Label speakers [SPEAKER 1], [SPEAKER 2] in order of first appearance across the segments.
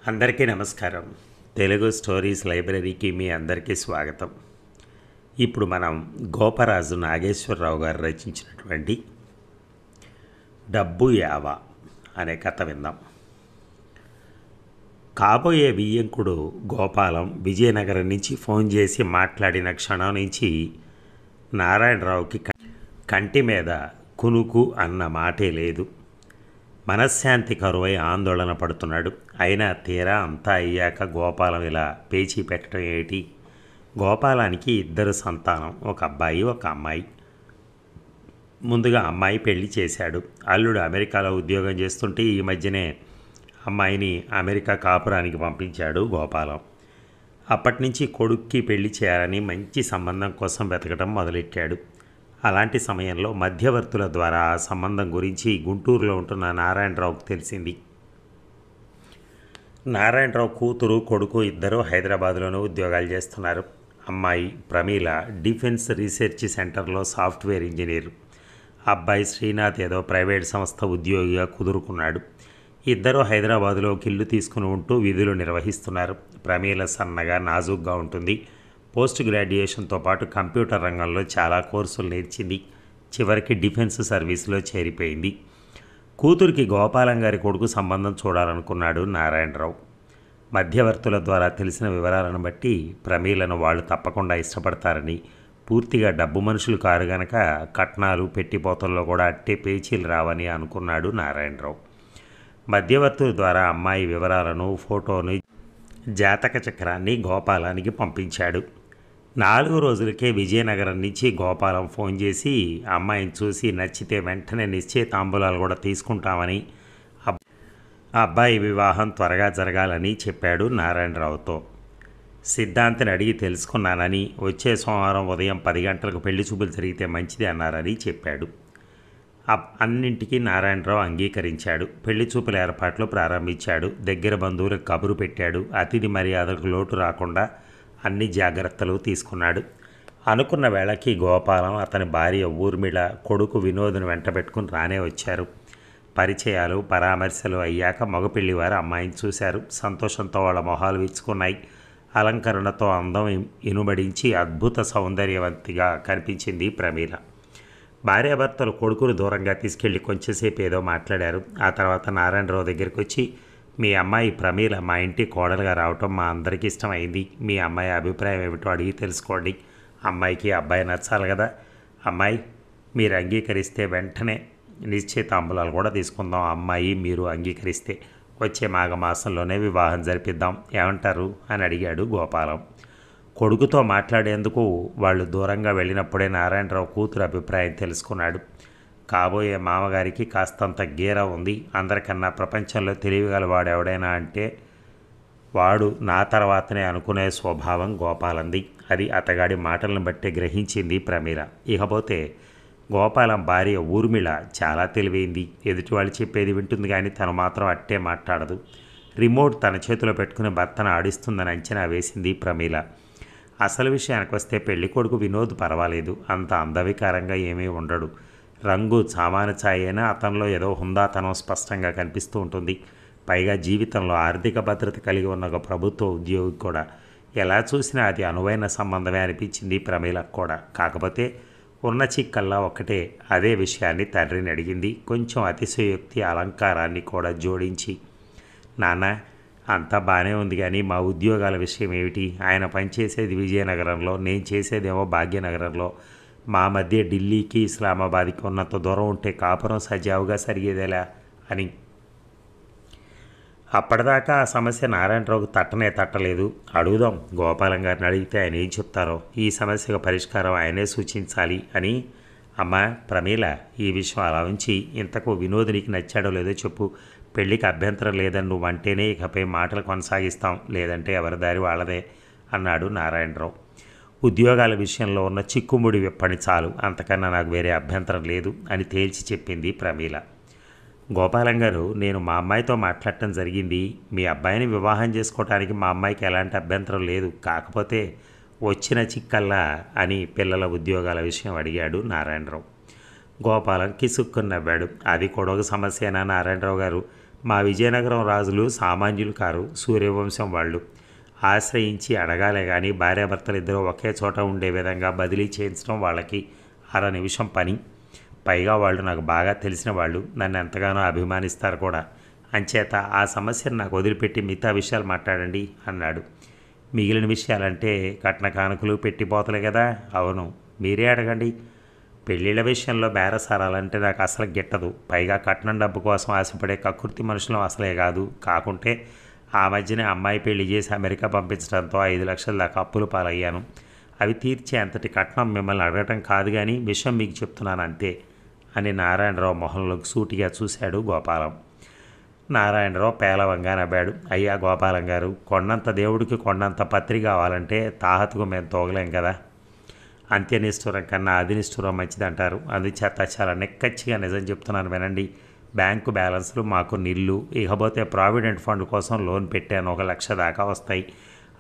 [SPEAKER 1] అందరికీ నమస్కారం. తెలుగు స్టోరీస్ లైబ్రరీకి మీ అందరికీ స్వాగతం. ఇప్పుడు మనం గోపరాజు నాగేశ్వరరావు గారు రచించినటువంటి డబ్బు యావ అనే కథ విందాం. కాబోయే బియ్యంకుడు గోపాలం విజయనగరం నుంచి ఫోన్ చేసి మాట్లాడిన క్షణం నుంచి నారాయణరావుకి కంటి మీద కునుకు అన్న మాటే లేదు. మనశ్శాంతి కరువై ఆందోళన పడుతున్నాడు. అయినా తీరా అంతా అయ్యాక గోపాలం ఇలా పేచీ పెట్టడం ఏమిటి? గోపాలానికి ఇద్దరు సంతానం, ఒక అబ్బాయి ఒక అమ్మాయి. ముందుగా అమ్మాయి పెళ్లి చేశాడు. అల్లుడు అమెరికాలో ఉద్యోగం చేస్తుంటే ఈ మధ్యనే అమ్మాయిని అమెరికా కాపురానికి పంపించాడు గోపాలం. అప్పటి నుంచి కొడుక్కి పెళ్లి చేయాలని మంచి సంబంధం కోసం వెతకడం మొదలెట్టాడు. అలాంటి సమయంలో మధ్యవర్తుల ద్వారా ఆ సంబంధం గురించి గుంటూరులో ఉంటున్న నారాయణరావుకు తెలిసింది. నారాయణరావు కూతురు కొడుకు ఇద్దరు హైదరాబాద్లోనూ ఉద్యోగాలు చేస్తున్నారు. అమ్మాయి ప్రమీల డిఫెన్స్ రీసెర్చ్ సెంటర్లో సాఫ్ట్వేర్ ఇంజనీర్. అబ్బాయి శ్రీనాథ్ ఏదో ప్రైవేట్ సంస్థ ఉద్యోగిగా కుదురుకున్నాడు. ఇద్దరు హైదరాబాదులో ఇల్లు తీసుకుని ఉంటూ విధులు నిర్వహిస్తున్నారు. ప్రమీల సన్నగా నాజూగ్గా ఉంటుంది. పోస్ట్ గ్రాడ్యుయేషన్తో పాటు కంప్యూటర్ రంగంలో చాలా కోర్సులు నేర్చింది. చివరికి డిఫెన్స్ సర్వీసులో చేరిపోయింది. కూతురికి గోపాలం గారి కొడుకు సంబంధం చూడాలనుకున్నాడు నారాయణరావు. మధ్యవర్తుల ద్వారా తెలిసిన వివరాలను బట్టి ప్రమీలను వాళ్ళు తప్పకుండా ఇష్టపడతారని, పూర్తిగా డబ్బు మనుషులు కారు గనక కట్నాలు పెట్టిపోతల్లో కూడా అట్టే పేచీలు రావని అనుకున్నాడు నారాయణరావు. మధ్యవర్తుల ద్వారా అమ్మాయి వివరాలను, ఫోటోను, జాతక చక్రాన్ని గోపాలానికి పంపించాడు. 4 రోజులకే విజయనగరం నుంచి గోపాలం ఫోన్ చేసి అమ్మాయిని చూసి నచ్చితే వెంటనే నిశ్చయితాంబూలాలు కూడా తీసుకుంటామని, అబ్బాయి వివాహం త్వరగా జరగాలని చెప్పాడు నారాయణరావుతో. సిద్ధాంతిని అడిగి తెలుసుకున్నానని, వచ్చే సోమవారం ఉదయం 10 గంటలకు పెళ్లి చూపులు జరిగితే మంచిది అన్నారని చెప్పాడు. అన్నింటికీ నారాయణరావు అంగీకరించాడు. పెళ్లి చూపుల ఏర్పాట్లు ప్రారంభించాడు. దగ్గర బంధువులకు కబురు పెట్టాడు. అతిథి మర్యాదలకు లోటు రాకుండా అన్ని జాగ్రత్తలు తీసుకున్నాడు. అనుకున్న వేళకి గోపాలం, అతని భార్య ఊర్మిళ, కొడుకు వినోద్ను వెంటబెట్టుకుని రానే వచ్చారు. పరిచయాలు, పరామర్శలు అయ్యాక మగపెళ్లివారు అమ్మాయిని చూశారు. సంతోషంతో వాళ్ళ మొహాలు విచ్చుకున్నాయి. అలంకరణతో అందం ఇనుబడించి అద్భుత సౌందర్యవంతిగా కనిపించింది ప్రమీల. భార్యాభర్తలు కొడుకును దూరంగా తీసుకెళ్లి కొంచెంసేపు ఏదో మాట్లాడారు. ఆ తర్వాత నారాయణరావు దగ్గరికి వచ్చి, మీ అమ్మాయి ప్రమీల మా ఇంటి కోడలుగా రావటం మా అందరికీ ఇష్టమైంది. మీ అమ్మాయి అభిప్రాయం ఏమిటో అడిగి తెలుసుకోండి. అమ్మాయికి అబ్బాయి నచ్చాలి కదా. అమ్మాయి మీరు అంగీకరిస్తే వెంటనే నిశ్చయితాంబూలాలు కూడా తీసుకుందాం. అమ్మాయి మీరు అంగీకరిస్తే వచ్చే మాఘమాసంలోనే వివాహం జరిపిద్దాం. ఏమంటారు అని అడిగాడు గోపాలం. కొడుకుతో మాట్లాడేందుకు వాళ్ళు దూరంగా వెళ్ళినప్పుడే నారాయణరావు కూతురు అభిప్రాయం తెలుసుకున్నాడు. కాబోయే మామగారికి కాస్తంత గీర ఉంది. అందరికన్నా ప్రపంచంలో తెలివిగలవాడు ఎవడైనా అంటే వాడు నా తర్వాతనే అనుకునే స్వభావం గోపాలంది. అది అతగాడి మాటలను బట్టే గ్రహించింది ప్రమీల. ఇకపోతే గోపాలం భార్య ఊర్మిళ చాలా తెలివైంది. ఎదుటి వాళ్ళు చెప్పేది వింటుంది కానీ తను మాత్రం అట్టే మాట్లాడదు. రిమోట్ తన చేతిలో పెట్టుకుని భర్తను ఆడిస్తుందని అంచనా వేసింది ప్రమీల. అసలు విషయానికి వస్తే పెళ్లి కొడుకు వినోద్ పర్వాలేదు. అంత అందవికారంగా ఏమీ ఉండడు. రంగు సామాను ఛాయ అయినా అతనిలో ఏదో హుందాతనం స్పష్టంగా కనిపిస్తూ ఉంటుంది. పైగా జీవితంలో ఆర్థిక భద్రత కలిగి ఉన్న ఒక ప్రభుత్వ ఉద్యోగి కూడా. ఎలా చూసినా అది అనువైన సంబంధమే అనిపించింది ప్రమీలకు కూడా. కాకపోతే ఉన్న చిక్కల్లా ఒక్కటే. అదే విషయాన్ని తండ్రిని అడిగింది, కొంచెం అతిశయోక్తి అలంకారాన్ని కూడా జోడించి. నాన్న, అంతా బాగానే ఉంది కానీ మా ఉద్యోగాల విషయం ఏమిటి? ఆయన పనిచేసేది విజయనగరంలో, నేను చేసేదేమో భాగ్యనగరంలో. మా మధ్య ఢిల్లీకి ఇస్లామాబాద్కి ఉన్నంత దూరం ఉంటే కాపురం సజావుగా సరిగేదేలా అని. అప్పటిదాకా ఆ సమస్య నారాయణరావుకు తట్టలేదు. అడుగుదాం, గోపాలం గారిని అడిగితే ఆయన ఏం చెప్తారో. ఈ సమస్యకు పరిష్కారం ఆయనే సూచించాలి అని. అమ్మ ప్రమీల, ఈ విషయం అలా ఉంచి ఇంతకు వినోద్ నీకు నచ్చాడో లేదో చెప్పు. పెళ్ళికి అభ్యంతరం లేదని నువ్వు అంటేనే ఇకపై మాటలు కొనసాగిస్తాం, లేదంటే ఎవరి దారి వాళ్ళదే అన్నాడు నారాయణరావు. ఉద్యోగాల విషయంలో ఉన్న చిక్కుముడి విప్పని చాలు, అంతకన్నా నాకు వేరే అభ్యంతరం లేదు అని తేల్చి చెప్పింది ప్రమీల. గోపాలం గారు, నేను మా అమ్మాయితో మాట్లాడటం జరిగింది. మీ అబ్బాయిని వివాహం చేసుకోవటానికి మా అమ్మాయికి ఎలాంటి అభ్యంతరం లేదు. కాకపోతే వచ్చిన చిక్కల్లా అని పిల్లల ఉద్యోగాల విషయం అడిగాడు నారాయణరావు. గోపాలం కిసుక్కుని నవ్వాడు. అది కూడా ఒక సమస్యేనా నారాయణరావు గారు? మా విజయనగరం రాజులు సామాన్యులు కారు, సూర్యవంశం వాళ్ళు. ఆశ్రయించి అడగాలే కానీ భార్యాభర్తలు ఇద్దరూ ఒకే చోట ఉండే విధంగా బదిలీ చేయించడం వాళ్ళకి నిమిషం పని. పైగా వాళ్ళు నాకు బాగా తెలిసిన వాళ్ళు, నన్ను ఎంతగానో అభిమానిస్తారు కూడా. అంచేత ఆ సమస్యను నాకు వదిలిపెట్టి మిగతా విషయాలు మాట్లాడండి అన్నాడు. మిగిలిన విషయాలంటే కట్న కానుకలు పెట్టిపోతలే కదా. అవును, మీరే అడగండి. పెళ్ళిళ్ళ విషయంలో బేరసారాలంటే నాకు అసలు గిట్టదు. పైగా కట్నం డబ్బు కోసం ఆశపడే కకృతి మనుషులం అసలే కాదు. కాకుంటే ఆ మధ్యనే అమ్మాయి పెళ్లి చేసి అమెరికా పంపించడంతో 5 లక్షల దాకా అప్పులు పాలయ్యాను. అవి తీర్చే అంతటి కట్నం మిమ్మల్ని అడగటం కాదు కానీ విషయం మీకు చెప్తున్నాను అంతే అని నారాయణరావు మొహంలోకి సూటిగా చూశాడు గోపాలం. నారాయణరావు పేలవంగా నవ్వాడు. అయ్యా గోపాలం గారు, కొండంత దేవుడికి కొండంత పత్రి కావాలంటే తాహతుకు మేము తోగలేం కదా. అంత్యనిష్ఠురం కన్నా అధినిష్ఠురం మంచిదంటారు. అందుచేత చాలా నెక్కచ్చిగా నిజం చెప్తున్నాను వినండి. బ్యాంకు బ్యాలెన్స్లు మాకు నిల్లు. ఇకపోతే ప్రావిడెంట్ ఫండ్ కోసం లోన్ పెట్టాను, 1 లక్ష దాకా వస్తాయి.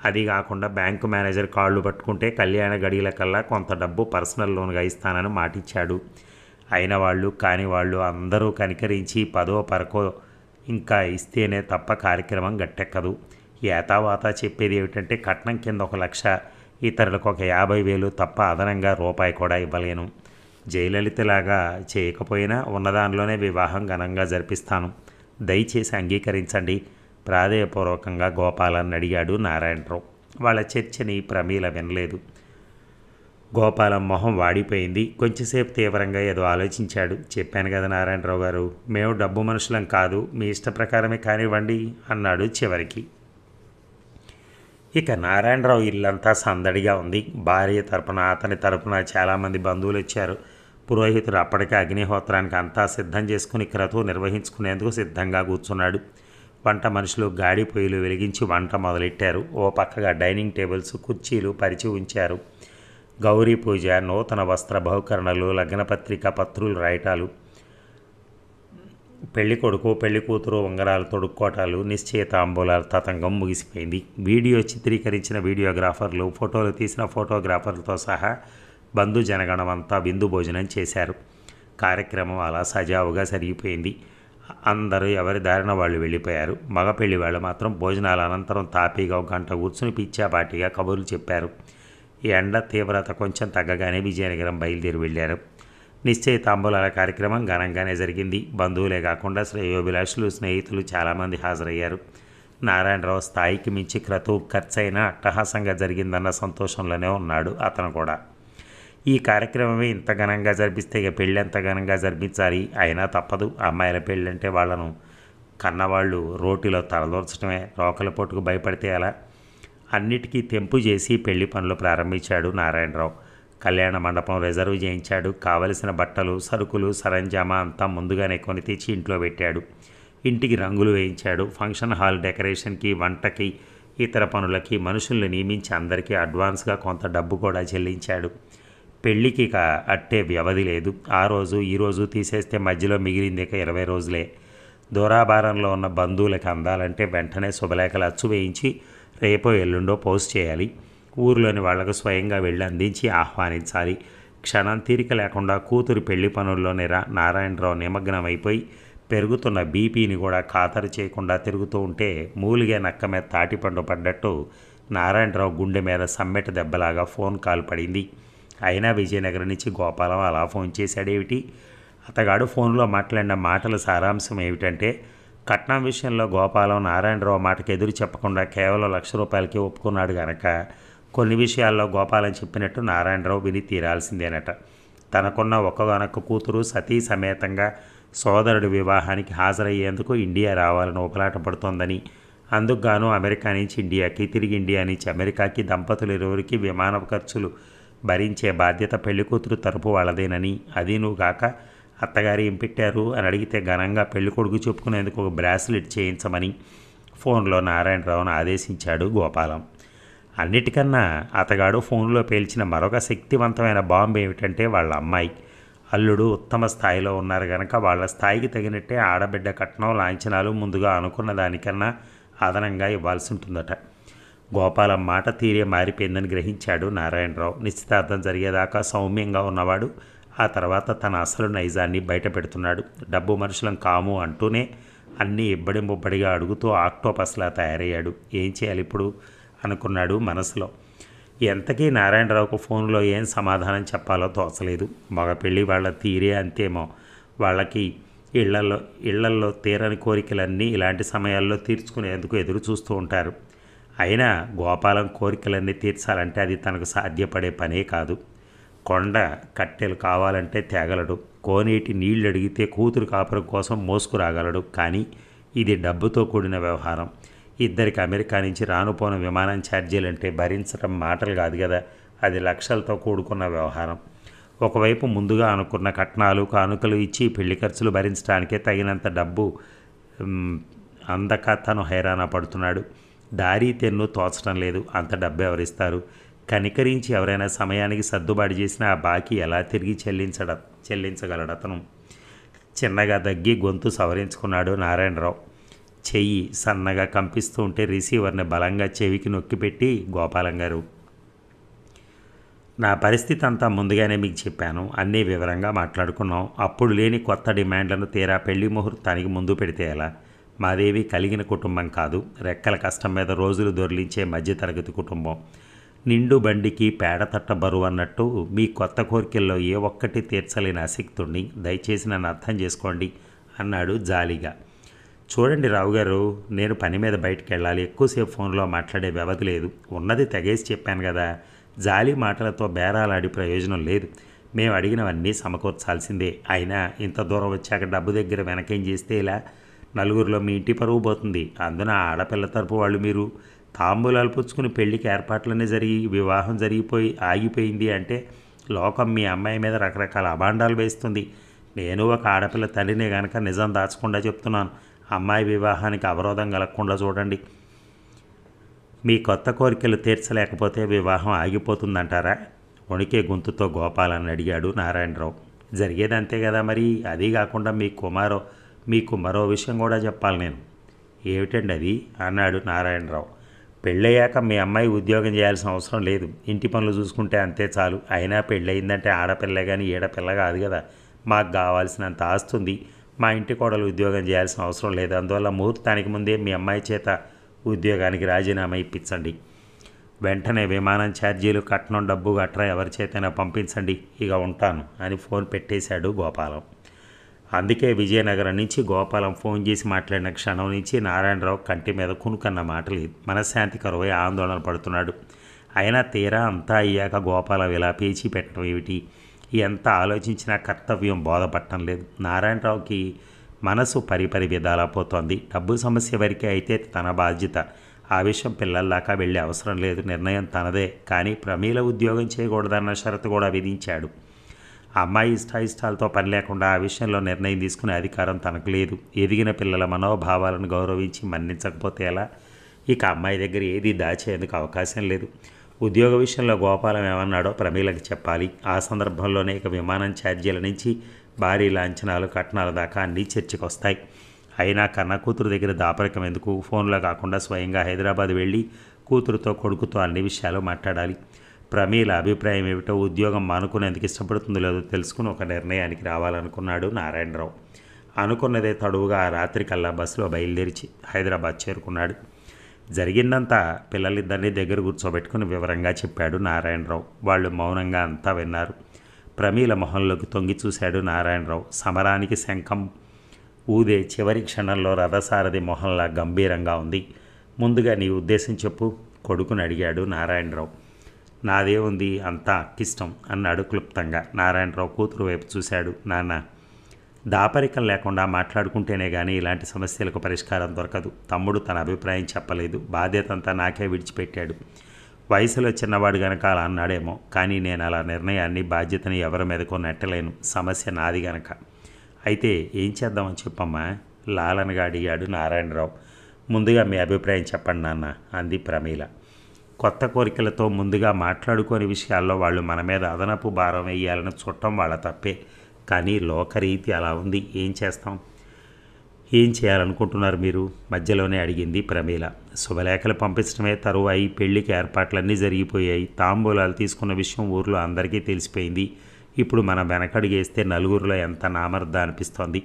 [SPEAKER 1] అది కాకుండా బ్యాంకు మేనేజర్ కాళ్ళు పట్టుకుంటే కళ్యాణ గడియల కల్లా కొంత డబ్బు పర్సనల్ లోన్గా ఇస్తానని మాటిచ్చాడు. అయిన వాళ్ళు కాని వాళ్ళు అందరూ కనికరించి 10వ పరకో ఇంకా ఇస్తేనే తప్ప కార్యక్రమం గట్టెక్కదు. ఏతావాత చెప్పేది ఏమిటంటే కట్నం కింద 1 లక్ష, ఇతరులకు ఒక 50,000 తప్ప అదనంగా రూపాయి కూడా ఇవ్వలేను. జయలలితలాగా చేయకపోయినా ఉన్నదానిలోనే వివాహం ఘనంగా జరిపిస్తాను. దయచేసి అంగీకరించండి ప్రాధేయపూర్వకంగా గోపాలాన్ని అడిగాడు నారాయణరావు. వాళ్ళ చర్చని ప్రమీల వినలేదు. గోపాలం మొహం వాడిపోయింది. కొంచెంసేపు తీవ్రంగా ఏదో ఆలోచించాడు. చెప్పాను కదా నారాయణరావు గారు, మేము డబ్బు మనుషులం కాదు, మీ ఇష్ట ప్రకారమే కానివ్వండి అన్నాడు చివరికి. ఇక నారాయణరావు ఇల్లంతా సందడిగా ఉంది. భార్య తరపున అతని తరపున చాలామంది బంధువులు వచ్చారు. పురోహితుడు అప్పటికే అగ్నిహోత్రానికి అంతా సిద్ధం చేసుకుని క్రతువు నిర్వహించుకునేందుకు సిద్ధంగా కూర్చున్నాడు. వంట మనుషులు గాడి పొయ్యిలు వెలిగించి వంట మొదలెట్టారు. ఓ పక్కగా డైనింగ్ టేబుల్స్, కుర్చీలు పరిచి ఉంచారు. గౌరీ పూజ, నూతన వస్త్ర బహుకరణలు, లగ్నపత్రిక పత్రులు రాయటాలు, పెళ్లి కొడుకు పెళ్లి కూతురు ఉంగరాలు తొడుక్కోటాలు, నిశ్చయితాంబూలాల తతంగం ముగిసిపోయింది. వీడియో చిత్రీకరించిన వీడియోగ్రాఫర్లు, ఫోటోలు తీసిన ఫోటోగ్రాఫర్లతో సహా బంధు జనగణమంతా విందు భోజనం చేశారు. కార్యక్రమం అలా సజావుగా జరిగిపోయింది. అందరూ ఎవరి దారిన వాళ్ళు వెళ్ళిపోయారు. మగ పెళ్లి వాళ్ళు మాత్రం భోజనాల అనంతరం తాపీగా 1 గంట కూర్చుని పిచ్చాపాటిగా కబుర్లు చెప్పారు. ఈ ఎండ తీవ్రత కొంచెం తగ్గగానే విజయనగరం బయలుదేరి వెళ్ళారు. నిశ్చయితాంబూలాల కార్యక్రమం ఘనంగానే జరిగింది. బంధువులే కాకుండా శ్రేయోభిలాషులు, స్నేహితులు చాలామంది హాజరయ్యారు. నారాయణరావు స్థాయికి మించి క్రతువు ఖర్చైనా అట్టహాసంగా జరిగిందన్న సంతోషంలోనే ఉన్నాడు అతను కూడా. ఈ కార్యక్రమమే ఇంత ఘనంగా జరిపిస్తే ఇక పెళ్ళి ఎంత ఘనంగా జరిపించాలి. అయినా తప్పదు. అమ్మాయిల పెళ్ళంటే వాళ్లను కన్నవాళ్ళు రోటిలో తలదూర్చడమే. రోకల పొట్టుకు భయపడితే అలా. అన్నిటికీ తెంపు చేసి పెళ్లి పనులు ప్రారంభించాడు నారాయణరావు. కళ్యాణ మండపం రిజర్వ్ చేయించాడు. కావలసిన బట్టలు, సరుకులు, సరంజామా అంతా ముందుగానే కొని తెచ్చి ఇంట్లో పెట్టాడు. ఇంటికి రంగులు వేయించాడు. ఫంక్షన్ హాల్ డెకరేషన్కి, వంటకి, ఇతర పనులకి మనుషుల్ని నియమించి అందరికీ అడ్వాన్స్గా కొంత డబ్బు కూడా చెల్లించాడు. పెళ్ళికి ఇక అట్టే వ్యవధి లేదు. ఆ రోజు ఈ రోజు తీసేస్తే మధ్యలో మిగిలింది ఇక 20 రోజులే. దూరాభారంలో ఉన్న బంధువులకు అందాలంటే వెంటనే శుభలేఖలు అచ్చు వేయించి రేపో ఎల్లుండో పోస్ట్ చేయాలి. ఊరిలోని వాళ్లకు స్వయంగా వెళ్ళి అందించి ఆహ్వానించాలి. క్షణం తీరిక లేకుండా కూతురు పెళ్లి పనుల్లోనే నారాయణరావు నిమగ్నమైపోయి పెరుగుతున్న బీపీని కూడా ఖాతరు చేయకుండా తిరుగుతూ ఉంటే మూలిగే నక్క మీద తాటిపండు పడ్డట్టు నారాయణరావు గుండె మీద సమ్మెట దెబ్బలాగా ఫోన్ కాల్ పడింది. అయినా విజయనగరం నుంచి గోపాలం అలా ఫోన్ చేశాడేమిటి? అతగాడు ఫోన్లో మాట్లాడిన మాటల సారాంశం ఏమిటంటే, కట్నం విషయంలో గోపాలం నారాయణరావు మాటకు ఎదురు చెప్పకుండా కేవలం 1 లక్ష రూపాయలకి ఒప్పుకున్నాడు గనక కొన్ని విషయాల్లో గోపాలం చెప్పినట్టు నారాయణరావు విని తీరాల్సిందేనట. తనకున్న ఒక్కగానొక్క కూతురు సతీ సమేతంగా సోదరుడి వివాహానికి హాజరయ్యేందుకు ఇండియా రావాలని ఉపలాట పడుతోందని, అందుకుగాను అమెరికా నుంచి ఇండియాకి, తిరిగి ఇండియా నుంచి అమెరికాకి దంపతులు ఇరువురికి విమాన ఖర్చులు భరించే బాధ్యత పెళ్లికూతురు తరపు వాళ్ళదేనని, అది నువ్వుగాక అత్తగారు ఏం పెట్టారు అని అడిగితే ఘనంగా పెళ్ళికొడుకు చెప్పుకునేందుకు ఒక బ్రాస్లెట్ చేయించమని ఫోన్లో నారాయణరావును ఆదేశించాడు గోపాలం. అన్నిటికన్నా అతగాడు ఫోన్లో పేల్చిన మరొక శక్తివంతమైన బాంబు ఏమిటంటే వాళ్ళ అమ్మాయి. అల్లుడు ఉత్తమ స్థాయిలో ఉన్నారు కనుక వాళ్ళ స్థాయికి తగినట్టే ఆడబిడ్డ కట్నం, లాంఛనాలు ముందుగా అనుకున్న దానికన్నా అదనంగా ఇవ్వాల్సి ఉంటుందట. గోపాలం మాట తీరే మారిపోయిందని గ్రహించాడు నారాయణరావు. నిశ్చితార్థం జరిగేదాకా సౌమ్యంగా ఉన్నవాడు ఆ తర్వాత తన అసలు నైజాన్ని బయట పెడుతున్నాడు. డబ్బు మనుషులం కాము అంటూనే అన్నీ ఇబ్బడి ముబ్బడిగా అడుగుతూ ఆక్టోపస్లా తయారయ్యాడు. ఏం చేయాలి ఇప్పుడు అనుకున్నాడు మనసులో. ఎంతకీ నారాయణరావుకు ఫోన్లో ఏం సమాధానం చెప్పాలో తోచలేదు. మగ పెళ్ళి వాళ్ళ తీరే అంతేమో. వాళ్ళకి ఇళ్లల్లో తీరని కోరికలన్నీ ఇలాంటి సమయాల్లో తీర్చుకునేందుకు ఎదురు చూస్తూ ఉంటారు. అయినా గోపాలం కోరికలన్నీ తీర్చాలంటే అది తనకు సాధ్యపడే పనే కాదు. కొండ కట్టెలు కావాలంటే తేగలడు. కోనేటి నీళ్లు అడిగితే కూతురు కాపురం కోసం మోసుకురాగలడు. కానీ ఇది డబ్బుతో కూడిన వ్యవహారం. ఇద్దరికి అమెరికా నుంచి రానుపోన విమానం ఛార్జీలంటే భరించడం మాటలు కాదు కదా. అది లక్షలతో కూడుకున్న వ్యవహారం. ఒకవైపు ముందుగా అనుకున్న కట్నాలు కానుకలు ఇచ్చి పెళ్లి ఖర్చులు భరించడానికే తగినంత డబ్బు అందక తను హైరాణ పడుతున్నాడు. దారి తెన్ను తోచడం లేదు. అంత డబ్బు ఎవరిస్తారు? కనికరించి ఎవరైనా సమయానికి సర్దుబాటు చేసినా ఆ బాకీ ఎలా తిరిగి చెల్లించగలడతను? చిన్నగా దగ్గి గొంతు సవరించుకున్నాడు నారాయణరావు. చెయ్యి సన్నగా కంపిస్తూ ఉంటే రిసీవర్ని బలంగా చెవికి నొక్కిపెట్టి, గోపాలం గారు, నా పరిస్థితి అంతా ముందుగానే మీకు చెప్పాను. అన్నీ వివరంగా మాట్లాడుకున్నాం. అప్పుడు లేని కొత్త డిమాండ్లను తీరా పెళ్లి ముహూర్తానికి ముందు పెడితే ఎలా? మాదేవి కలిగిన కుటుంబం కాదు. రెక్కల కష్టం మీద రోజులు దొర్లించే మధ్యతరగతి కుటుంబం. నిండు బండికి పేడతట్ట బరువు అన్నట్టు మీ కొత్త కోరికల్లో ఏ ఒక్కటి తీర్చలేని ఆసక్తుణ్ణి. దయచేసి నన్ను అర్థం చేసుకోండి అన్నాడు జాలిగా. చూడండి రావు గారు, నేను పని మీద బయటికి వెళ్ళాలి. ఎక్కువసేపు ఫోన్లో మాట్లాడే వ్యవధి లేదు. ఉన్నది తెగేసి చెప్పాను కదా. జాలి మాటలతో బేరాలాడి ప్రయోజనం లేదు. మేము అడిగినవన్నీ సమకూర్చాల్సిందే. అయినా ఇంత దూరం వచ్చాక డబ్బు దగ్గర వెనకేం చేస్తే ఇలా? నలుగురిలో మీ ఇంటి పరువు పోతుంది. అందున ఆడపిల్ల తరపు వాళ్ళు మీరు తాంబూలాలు పుచ్చుకుని పెళ్లికి ఏర్పాట్లన్నీ జరిగి వివాహం ఆగిపోయింది అంటే లోకం మీ అమ్మాయి మీద రకరకాల అభాండాలు వేస్తుంది. నేను ఒక ఆడపిల్ల తల్లినే కనుక నిజం దాచకుండా చెప్తున్నాను. అమ్మాయి వివాహానికి అవరోధం కలగకుండా చూడండి. మీ కొత్త కోరికలు తీర్చలేకపోతే వివాహం ఆగిపోతుందంటారా? వణికే గొంతుతో గోపాలని అడిగాడు నారాయణరావు. జరిగేది అంతే కదా మరి. అదీ కాకుండా మీకు మరో విషయం కూడా చెప్పాలి నేను. ఏమిటండి అది అన్నాడు నారాయణరావు. పెళ్ళయ్యాక మీ అమ్మాయి ఉద్యోగం చేయాల్సిన అవసరం లేదు. ఇంటి పనులు చూసుకుంటే అంతే చాలు. అయినా పెళ్ళయిందంటే ఆడపిల్ల కానీ ఈడపిల్ల కాదు కదా. మాకు కావాల్సినంత ఆస్తుంది. మా ఇంటి కోడలు ఉద్యోగం చేయాల్సిన అవసరం లేదు. అందువల్ల ముహూర్తానికి ముందే మీ అమ్మాయి చేత ఉద్యోగానికి రాజీనామా ఇప్పించండి. వెంటనే విమానం ఛార్జీలు, కట్నం డబ్బు గట్రా ఎవరి చేతైనా పంపించండి. ఇక ఉంటాను అని ఫోన్ పెట్టేశాడు గోపాలం. అందుకే విజయనగరం నుంచి గోపాలం ఫోన్ చేసి మాట్లాడిన క్షణం నుంచి నారాయణరావు కంటి మీద కునుకన్న మాట లేదు. మనశ్శాంతి కరువై ఆందోళన పడుతున్నాడు. అయినా తీరా అంతా అయ్యాక గోపాలం ఇలా పేచీ పెట్టడం ఏమిటి? ఎంత ఆలోచించినా కర్తవ్యం బోధపట్టడం లేదు. నారాయణరావుకి మనసు పరిపరి విధాలా పోతోంది. డబ్బు సమస్య వరకే అయితే తన బాధ్యత. ఆ విషయం పిల్లల్లాకా వెళ్ళే అవసరం లేదు. నిర్ణయం తనదే. కానీ ప్రమీల ఉద్యోగం చేయకూడదన్న షరతు కూడా విధించాడు. అమ్మాయి ఇష్టాయిష్టాలతో పని లేకుండా ఆ విషయంలో నిర్ణయం తీసుకునే అధికారం తనకు లేదు. ఎదిగిన పిల్లల మనోభావాలను గౌరవించి మన్నించకపోతే ఎలా? ఇక అమ్మాయి దగ్గర ఏది దాచేందుకు అవకాశం లేదు. ఉద్యోగ విషయంలో గోపాలం ఏమన్నాడో ప్రమీలకు చెప్పాలి. ఆ సందర్భంలోనే ఇక విమానం ఛార్జీల నుంచి భారీ లాంఛనాలు, కట్నాల దాకా అన్నీ చర్చకు వస్తాయి. అయినా కన్న కూతురు దగ్గర దాపరికం ఎందుకు? ఫోన్లో కాకుండా స్వయంగా హైదరాబాద్ వెళ్ళి కూతురుతో కొడుకుతో అన్ని విషయాలు మాట్లాడాలి. ప్రమీల అభిప్రాయం ఏమిటో, ఉద్యోగం మానుకునేందుకు ఇష్టపడుతుందో లేదో తెలుసుకుని ఒక నిర్ణయానికి రావాలనుకున్నాడు నారాయణరావు. అనుకున్నదే తడువుగా ఆ రాత్రికల్లా బస్సులో బయలుదేరి హైదరాబాద్ చేరుకున్నాడు. జరిగిందంతా పిల్లలిద్దరినీ దగ్గర కూర్చోబెట్టుకుని వివరంగా చెప్పాడు నారాయణరావు. వాళ్ళు మౌనంగా అంతా విన్నారు. ప్రమీల మొహంలోకి తొంగి చూశాడు నారాయణరావు. సమరానికి శంఖం ఊదే చివరి క్షణంలో రథసారథి మొహంలా గంభీరంగా ఉంది. ముందుగా నీ ఉద్దేశం చెప్పు కొడుకుని అడిగాడు నారాయణరావు. నాదే ఉంది, అంతా అక్కిష్టం అన్నాడు క్లుప్తంగా. నారాయణరావు కూతురు వైపు చూశాడు. నాన్న, దాపరికం లేకుండా మాట్లాడుకుంటేనే కానీ ఇలాంటి సమస్యలకు పరిష్కారం దొరకదు. తమ్ముడు తన అభిప్రాయం చెప్పలేదు. బాధ్యత అంతా నాకే విడిచిపెట్టాడు. వయసులో చిన్నవాడు గనక అలా అన్నాడేమో. కానీ నేను అలా నిర్ణయాన్ని, బాధ్యతని ఎవరి మీదకో నెట్టలేను. సమస్య నాది గనక. అయితే ఏం చేద్దామని చెప్పమ్మా లాలనగా అడిగాడు నారాయణరావు. ముందుగా మీ అభిప్రాయం చెప్పండి నాన్న అంది ప్రమీల. కొత్త కోరికలతో ముందుగా మాట్లాడుకోని విషయాల్లో వాళ్ళు మన మీద అదనపు భారం వేయాలని చూడటం వాళ్ళ తప్పే. కానీ లోకరీతి అలా ఉంది. ఏం చేస్తాం? ఏం చేయాలనుకుంటున్నారు మీరు మధ్యలోనే అడిగింది ప్రమీల. శుభలేఖలు పంపించడమే తరువాయి. పెళ్లికి ఏర్పాట్లన్నీ జరిగిపోయాయి. తాంబూలాలు తీసుకున్న విషయం ఊర్లో అందరికీ తెలిసిపోయింది. ఇప్పుడు మనం వెనకడుగేస్తే నలుగురిలో ఎంత నామర్ద అనిపిస్తోంది.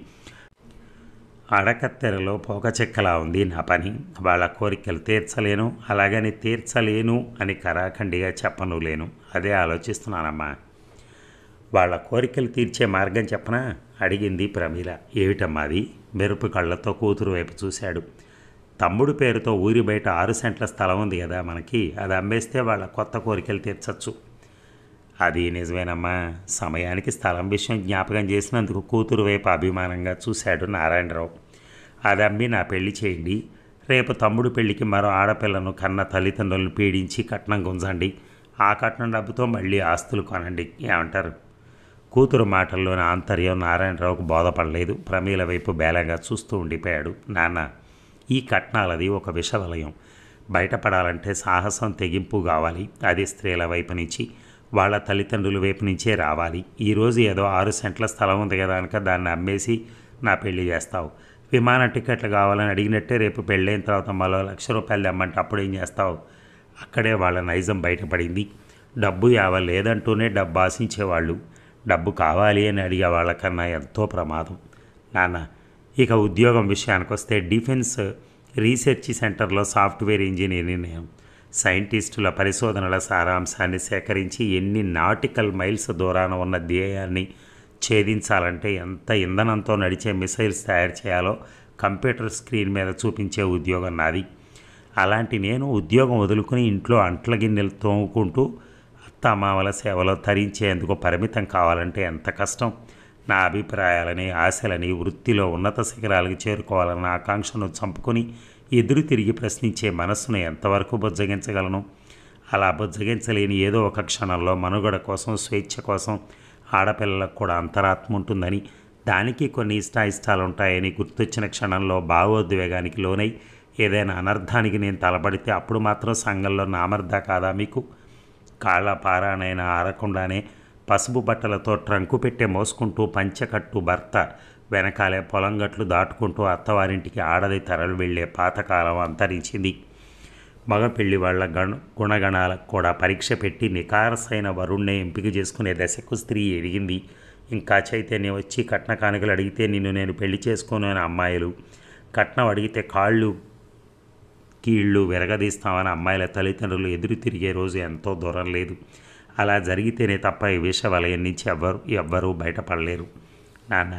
[SPEAKER 1] అడకత్తెరలో పోకచెక్కలా ఉంది నా పని. వాళ్ళ కోరికలు తీర్చలేను, అలాగని తీర్చలేను అని కరాఖండిగా చెప్పను లేను. అదే ఆలోచిస్తున్నానమ్మా. వాళ్ళ కోరికలు తీర్చే మార్గం చెప్పనా? అడిగింది ప్రమీల. ఏమిటమ్మా అది? మెరుపు కళ్ళతో కూతురు వైపు చూశాడు. తమ్ముడు పేరుతో ఊరి బయట 6 సెంట్ల స్థలం ఉంది కదా మనకి, అది అమ్మేస్తే వాళ్ళ కొత్త కోరికలు తీర్చచ్చు. అది నిజమేనమ్మా. సమయానికి స్థలం విషయం జ్ఞాపకం చేసినందుకు కూతురు వైపు అభిమానంగా చూశాడు నారాయణరావు. అది అమ్మి నా పెళ్లి చేయండి. రేపు తమ్ముడు పెళ్లికి మరో ఆడపిల్లను కన్న తల్లిదండ్రులను పీడించి కట్నం గుంజండి. ఆ కట్నం డబ్బుతో మళ్ళీ ఆస్తులు కొనండి. ఏమంటారు? కూతురు మాటల్లోని ఆంతర్యం నారాయణరావుకు బోధపడలేదు. ప్రమీల వైపు బేలగా చూస్తూ ఉండిపోయాడు. నాన్న, ఈ కట్నాలది ఒక విషవలయం. బయటపడాలంటే సాహసం, తెగింపు కావాలి. అది స్త్రీల వైపు నుంచి, వాళ్ళ తల్లిదండ్రుల వైపు నుంచే రావాలి. ఈరోజు ఏదో 6 సెంట్ల స్థలం ఉంది కదా కనుక దాన్ని అమ్మేసి నా పెళ్లి చేస్తావు. విమాన టికెట్లు కావాలని అడిగినట్టే రేపు పెళ్ళైన తర్వాత మరో ₹1,00,000 తెమ్మంటే అప్పుడేం చేస్తావు? అక్కడే వాళ్ళ నైజం బయటపడింది. డబ్బు యావ లేదంటూనే డబ్బు ఆశించేవాళ్ళు డబ్బు కావాలి అని అడిగే వాళ్ళకన్నా ఎంతో ప్రమాదం. నాన్న, ఇక ఉద్యోగం విషయానికి వస్తే డిఫెన్స్ రీసెర్చ్ సెంటర్లో సాఫ్ట్వేర్ ఇంజనీర్ని నేను. సైంటిస్టుల పరిశోధనల సారాంశాన్ని సేకరించి ఎన్ని నాటికల్ మైల్స్ దూరాన ఉన్న ధ్యేయాన్ని ఛేదించాలంటే ఎంత ఇంధనంతో నడిచే మిసైల్స్ తయారు చేయాలో కంప్యూటర్ స్క్రీన్ మీద చూపించే ఉద్యోగం నాది. అలాంటి నేను ఉద్యోగం వదులుకుని ఇంట్లో అంట్ల గిన్నెలు తోముకుంటూ అత్తామామల సేవలో తరించేందుకు పరిమితం కావాలంటే ఎంత కష్టం. నా అభిప్రాయాలని, ఆశలని, వృత్తిలో ఉన్నత శిఖరాలకు చేరుకోవాలన్న ఆకాంక్షను చంపుకొని ఎదురు తిరిగి ప్రశ్నించే మనస్సును ఎంతవరకు బుజ్జగించగలను? అలా బుజ్జగించలేని ఏదో ఒక క్షణంలో మనుగడ కోసం, స్వేచ్ఛ కోసం ఆడపిల్లలకు కూడా అంతరాత్మ ఉంటుందని, దానికి కొన్ని ఇష్టాయిష్టాలుంటాయని గుర్తొచ్చిన క్షణంలో భావోద్వేగానికి లోనై ఏదైనా అనర్థానికి నేను తలపడితే అప్పుడు మాత్రం సంఘంలో నామర్దా కాదా మీకు? కాళ్ళ పారానైనా ఆరకుండానే పసుపు బట్టలతో ట్రంకు పెట్టే మోసుకుంటూ పంచకట్టు భర్త వెనకాలే పొలం గట్లు దాటుకుంటూ అత్తవారింటికి ఆడది తరలి వెళ్లే పాతకాలం అంతరించింది. మగ పెళ్లి వాళ్ల గుణగణాలకు కూడా పరీక్ష పెట్టి నికారసైన వరుణ్ణే ఎంపిక చేసుకునే దశకు స్త్రీ ఎదిగింది. ఇంకా చైతన్యం వచ్చి కట్న కానుకలు అడిగితే నిన్ను నేను పెళ్లి చేసుకోను అని అమ్మాయిలు, కట్నం అడిగితే కాళ్ళు కీళ్ళు విరగదీస్తామని అమ్మాయిల తల్లిదండ్రులు ఎదురు తిరిగే రోజు ఎంతో దూరం లేదు. అలా జరిగితేనే తప్ప ఈ విషవలయం నుంచి ఎవ్వరూ బయటపడలేరు. నాన్న,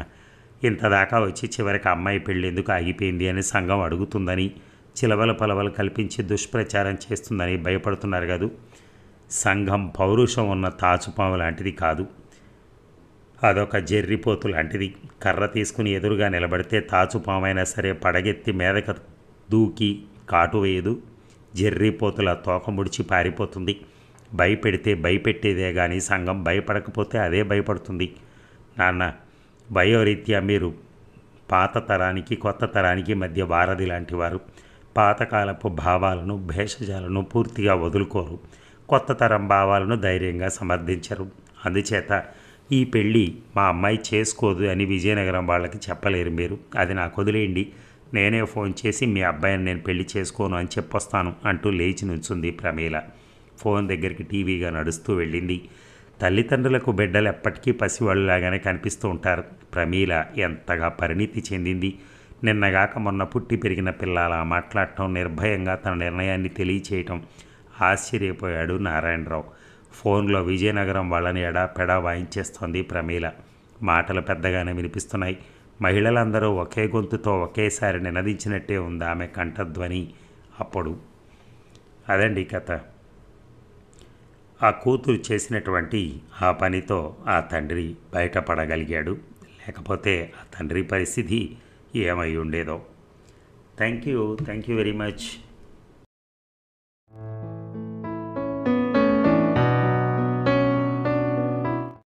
[SPEAKER 1] ఇంతదాకా వచ్చి చివరికి అమ్మాయి పెళ్ళి ఎందుకు ఆగిపోయింది అని సంఘం అడుగుతుందని, చిలవల పలవలు కల్పించి దుష్ప్రచారం చేస్తుందని భయపడుతున్నారు కదూ. సంఘం పౌరుషం ఉన్న తాచుపాము లాంటిది కాదు. అదొక జెర్రిపోతు లాంటిది. కర్ర తీసుకుని ఎదురుగా నిలబడితే తాచుపామైనా సరే పడగెత్తి మీదకు దూకి కాటు వేయదు. జెర్రిపోతుల తోక ముడిచి పారిపోతుంది. భయపెడితే భయపెట్టేదే కానీ సంఘం భయపడకపోతే అదే భయపడుతుంది. నాన్న, వయోరీత్యా మీరు పాత తరానికి కొత్త తరానికి మధ్య వారధి లాంటివారు. పాతకాలపు భావాలను, భేషజాలను పూర్తిగా వదులుకోరు. కొత్త తరం భావాలను ధైర్యంగా సమర్థించరు. అందుచేత ఈ పెళ్ళి మా అమ్మాయి చేసుకోదు అని విజయనగరం వాళ్ళకి చెప్పలేరు మీరు. అది నాకు వదిలేయండి. నేనే ఫోన్ చేసి మీ అబ్బాయిని నేను పెళ్లి చేసుకోను అని చెప్పొస్తాను అంటూ లేచి నుంచుంది ప్రమీల. ఫోన్ దగ్గరికి టీవీగా నడుస్తూ వెళ్ళింది. తల్లిదండ్రులకు బిడ్డలు ఎప్పటికీ పసివాళ్ళలాగానే కనిపిస్తూ ఉంటారు. ప్రమీల ఎంతగా పరిణితి చెందింది. నిన్నగాక మొన్న పుట్టి పెరిగిన పిల్ల అలా మాట్లాడటం, నిర్భయంగా తన నిర్ణయాన్ని తెలియచేయటం ఆశ్చర్యపోయాడు నారాయణరావు. ఫోన్లో విజయనగరం వాళ్ళని ఎడాపెడా వాయించేస్తోంది ప్రమీల. మాటలు పెద్దగానే వినిపిస్తున్నాయి. మహిళలందరూ ఒకే గొంతుతో ఒకేసారి నినదించినట్టే ఉంది ఆమె కంఠధ్వని. అప్పుడు అదండి కథ. ఆ కూతురు చేసినటువంటి ఆ పనితో ఆ తండ్రి బయటపడగలిగాడు. లేకపోతే ఆ తండ్రి పరిస్థితి ఏమై ఉండేదో. Thank you very much.